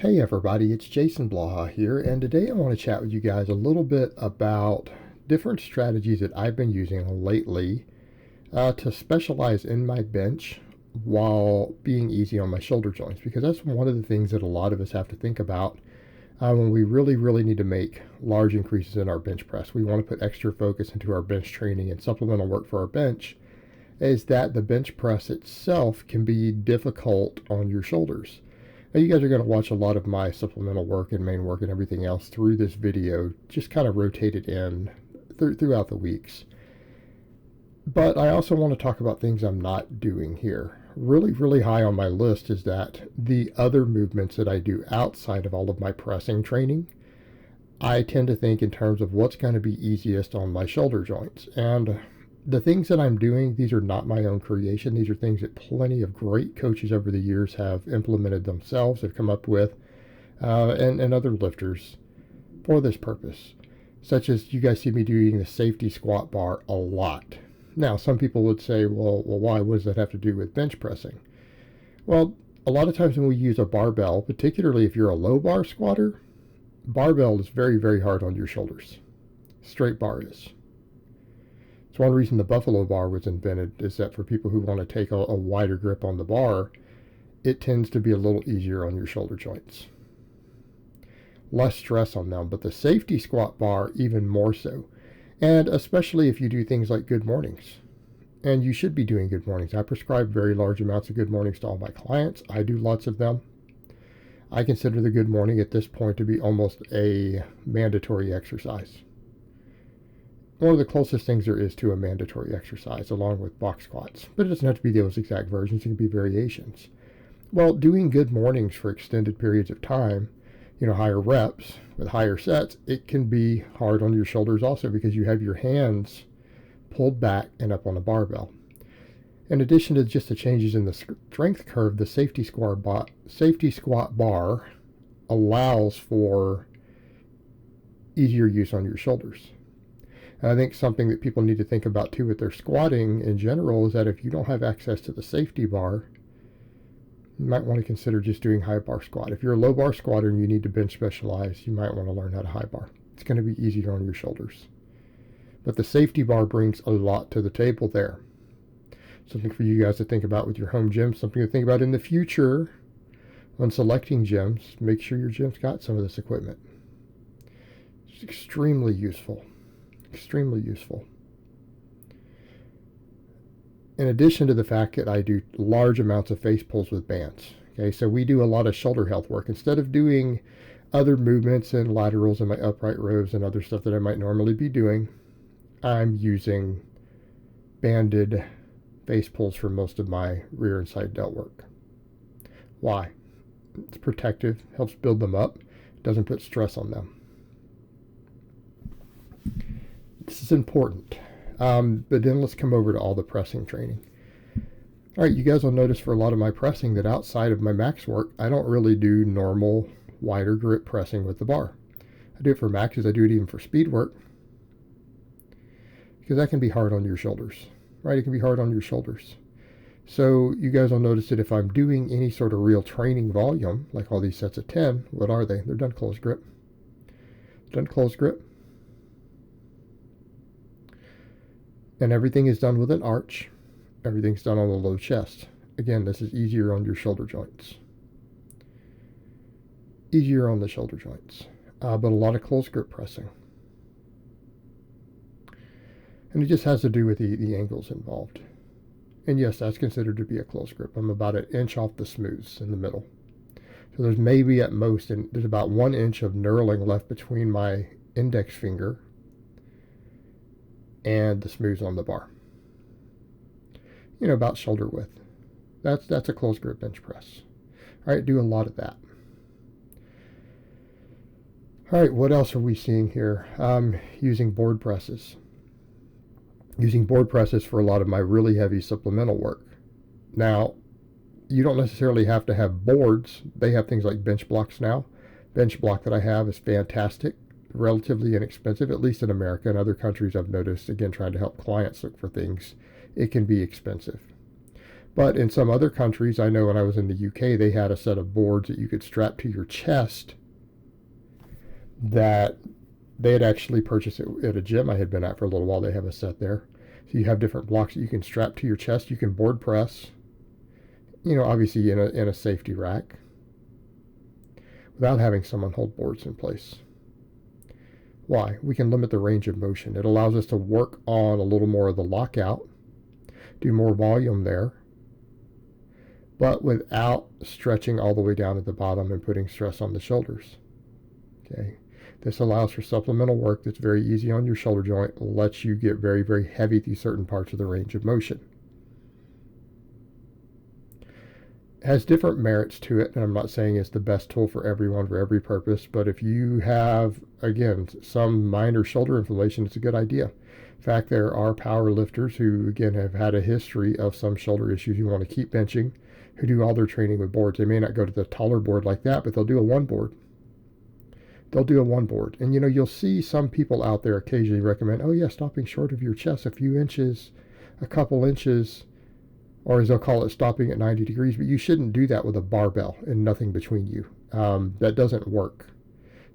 Hey everybody, it's Jason Blaha here, and today I want to chat with you guys a little bit about different strategies that I've been using lately to specialize in my bench while being easy on my shoulder joints, because that's one of the things that a lot of us have to think about when we really need to make large increases in our bench press. We want to put extra focus into our bench training and supplemental work for our bench, is that the bench press itself can be difficult on your shoulders. Now you guys are going to watch a lot of my supplemental work and main work and everything else through this video, just kind of rotated in throughout the weeks. But I also want to talk about things I'm not doing here. Really high on my list is that the other movements that I do outside of all of my pressing training, I tend to think in terms of what's going to be easiest on my shoulder joints. And the things that I'm doing, these are not my own creation. These are things that plenty of great coaches over the years have implemented themselves, have come up with, and other lifters for this purpose. Such as you guys see me doing the safety squat bar a lot. Now, some people would say, well, why? What does that have to do with bench pressing? Well, a lot of times when we use a barbell, particularly if you're a low bar squatter, barbell is very hard on your shoulders. Straight bar is. It's one reason the buffalo bar was invented, is that for people who want to take a wider grip on the bar, it tends to be a little easier on your shoulder joints. Less stress on them, but the safety squat bar even more so. And especially if you do things like good mornings. And you should be doing good mornings. I prescribe very large amounts of good mornings to all my clients. I do lots of them. I consider the good morning at this point to be almost a mandatory exercise. One of the closest things there is to a mandatory exercise, along with box squats. But it doesn't have to be those exact versions, it can be variations. Well, doing good mornings for extended periods of time, higher reps with higher sets, it can be hard on your shoulders also because you have your hands pulled back and up on a barbell. In addition to just the changes in the strength curve, the safety squat bar allows for easier use on your shoulders. And I think something that people need to think about too with their squatting in general is that if you don't have access to the safety bar, you might want to consider just doing high bar squat. If you're a low bar squatter and you need to bench specialize, you might want to learn how to high bar. It's going to be easier on your shoulders. But the safety bar brings a lot to the table there. Something for you guys to think about with your home gym, something to think about in the future when selecting gyms. Make sure your gym's got some of this equipment. It's extremely useful. Extremely useful. In addition to the fact that I do large amounts of face pulls with bands. Okay, so we do a lot of shoulder health work. Instead of doing other movements and laterals and my upright rows and other stuff that I might normally be doing, I'm using banded face pulls for most of my rear and side delt work. Why? It's protective, helps build them up, doesn't put stress on them. This is important. But then let's come over to all the pressing training. All right, you guys will notice for a lot of my pressing that outside of my max work, I don't really do normal wider grip pressing with the bar. I do it for maxes, I do it even for speed work, because that can be hard on your shoulders, right? It can be hard on your shoulders. So you guys will notice that if I'm doing any sort of real training volume, like all these sets of 10, what are they? They're done closed grip. Done closed grip. And everything is done with an arch. Everything's done on the low chest. Again, this is easier on your shoulder joints. Easier on the shoulder joints. But a lot of close grip pressing. And it just has to do with the angles involved. And yes, that's considered to be a close grip. I'm about an inch off the smooths in the middle. So there's maybe at most, and there's about 1 inch of knurling left between my index finger and the smooths on the bar. About shoulder width. That's a close grip bench press. All right, do a lot of that. All right, what else are we seeing here? Using board presses. Using board presses for a lot of my really heavy supplemental work. Now, you don't necessarily have to have boards. They have things like bench blocks now. Bench block that I have is fantastic. Relatively inexpensive, at least in America. In other countries, I've noticed, again, trying to help clients look for things, it can be expensive. But in some other countries, I know when I was in the UK, they had a set of boards that you could strap to your chest that they had actually purchased it at a gym I had been at for a little while. They have a set there. So you have different blocks that you can strap to your chest. You can board press, obviously in a safety rack without having someone hold boards in place. Why? We can limit the range of motion. It allows us to work on a little more of the lockout, do more volume there, but without stretching all the way down at the bottom and putting stress on the shoulders. Okay. This allows for supplemental work that's very easy on your shoulder joint, lets you get very, very heavy through certain parts of the range of motion. It has different merits to it, and I'm not saying it's the best tool for everyone for every purpose, but if you have, again, some minor shoulder inflammation, it's a good idea. In fact, there are power lifters who, again, have had a history of some shoulder issues who want to keep benching, who do all their training with boards. They may not go to the taller board like that, but they'll do a one board. And you'll see some people out there occasionally recommend, oh yeah, stopping short of your chest a few inches, a couple inches, or as they'll call it, stopping at 90 degrees. But you shouldn't do that with a barbell and nothing between you. That doesn't work.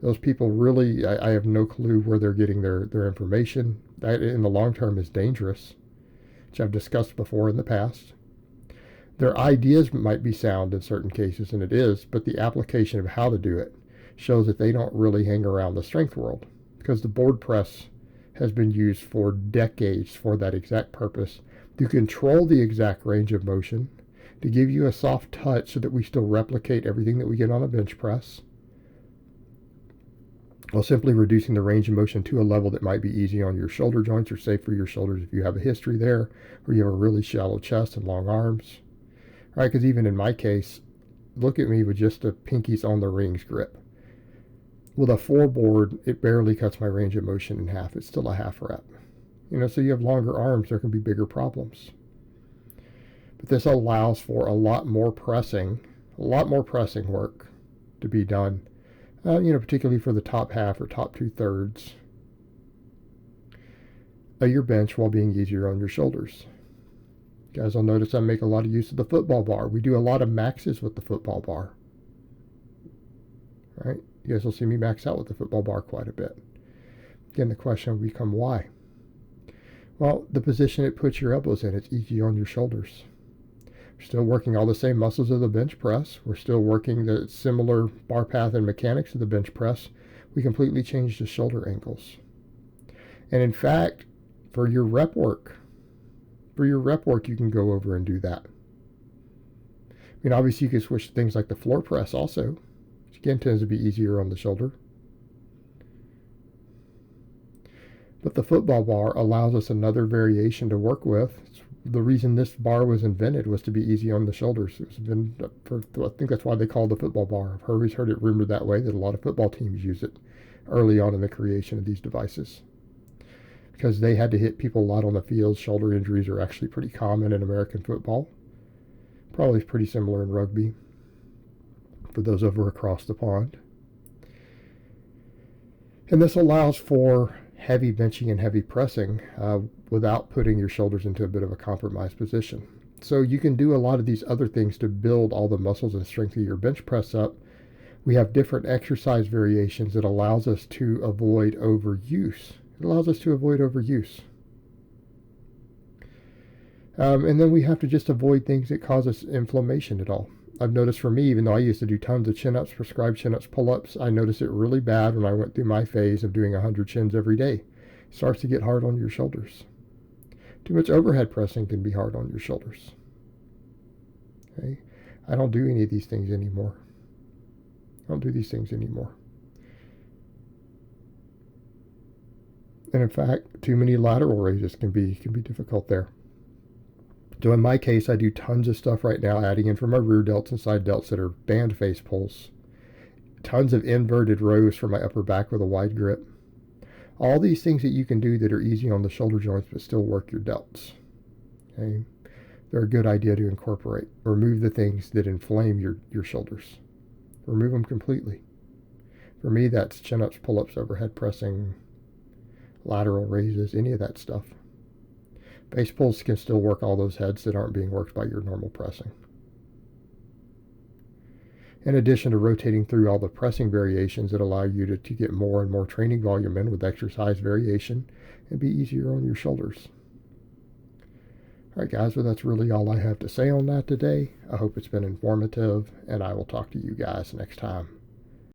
Those people really, I have no clue where they're getting their information. That in the long term is dangerous, which I've discussed before in the past. Their ideas might be sound in certain cases, and it is, but the application of how to do it shows that they don't really hang around the strength world, because the board press has been used for decades for that exact purpose, to control the exact range of motion, to give you a soft touch so that we still replicate everything that we get on a bench press, while simply reducing the range of motion to a level that might be easy on your shoulder joints or safe for your shoulders if you have a history there, or you have a really shallow chest and long arms. Right? Because even in my case, look at me with just the pinkies on the rings grip. With a 4 board, it barely cuts my range of motion in half. It's still a half rep. So you have longer arms, there can be bigger problems. But this allows for a lot more pressing work to be done, particularly for the top half or top 2/3 of your bench while being easier on your shoulders. You guys will notice I make a lot of use of the football bar. We do a lot of maxes with the football bar. Right? You guys will see me max out with the football bar quite a bit. Again, the question will become why? Well, the position it puts your elbows in, it's easy on your shoulders. We're still working all the same muscles of the bench press. We're still working the similar bar path and mechanics of the bench press. We completely changed the shoulder angles. And in fact, for your rep work, you can go over and do that. Obviously you can switch to things like the floor press also, which again tends to be easier on the shoulder. But the football bar allows us another variation to work with. The reason this bar was invented was to be easy on the shoulders. I think that's why they call it the football bar. I've always heard it rumored that way, that a lot of football teams use it early on in the creation of these devices, because they had to hit people a lot on the field. Shoulder injuries are actually pretty common in American football. Probably pretty similar in rugby for those over across the pond. And this allows for heavy benching and heavy pressing without putting your shoulders into a bit of a compromised position. So you can do a lot of these other things to build all the muscles and strength of your bench press up. We have different exercise variations that allows us to avoid overuse. And then we have to just avoid things that cause us inflammation at all. I've noticed for me, even though I used to do tons of chin-ups, prescribed chin-ups, pull-ups, I noticed it really bad when I went through my phase of doing 100 chins every day. It starts to get hard on your shoulders. Too much overhead pressing can be hard on your shoulders. Okay? I don't do any of these things anymore. And in fact, too many lateral raises can be difficult there. So in my case, I do tons of stuff right now, adding in for my rear delts and side delts that are band face pulls. Tons of inverted rows for my upper back with a wide grip. All these things that you can do that are easy on the shoulder joints but still work your delts. Okay? They're a good idea to incorporate. Remove the things that inflame your shoulders. Remove them completely. For me, that's chin-ups, pull-ups, overhead pressing, lateral raises, any of that stuff. Base pulls can still work all those heads that aren't being worked by your normal pressing. In addition to rotating through all the pressing variations that allow you to get more and more training volume in with exercise variation and be easier on your shoulders. All right, guys, well, that's really all I have to say on that today. I hope it's been informative, and I will talk to you guys next time.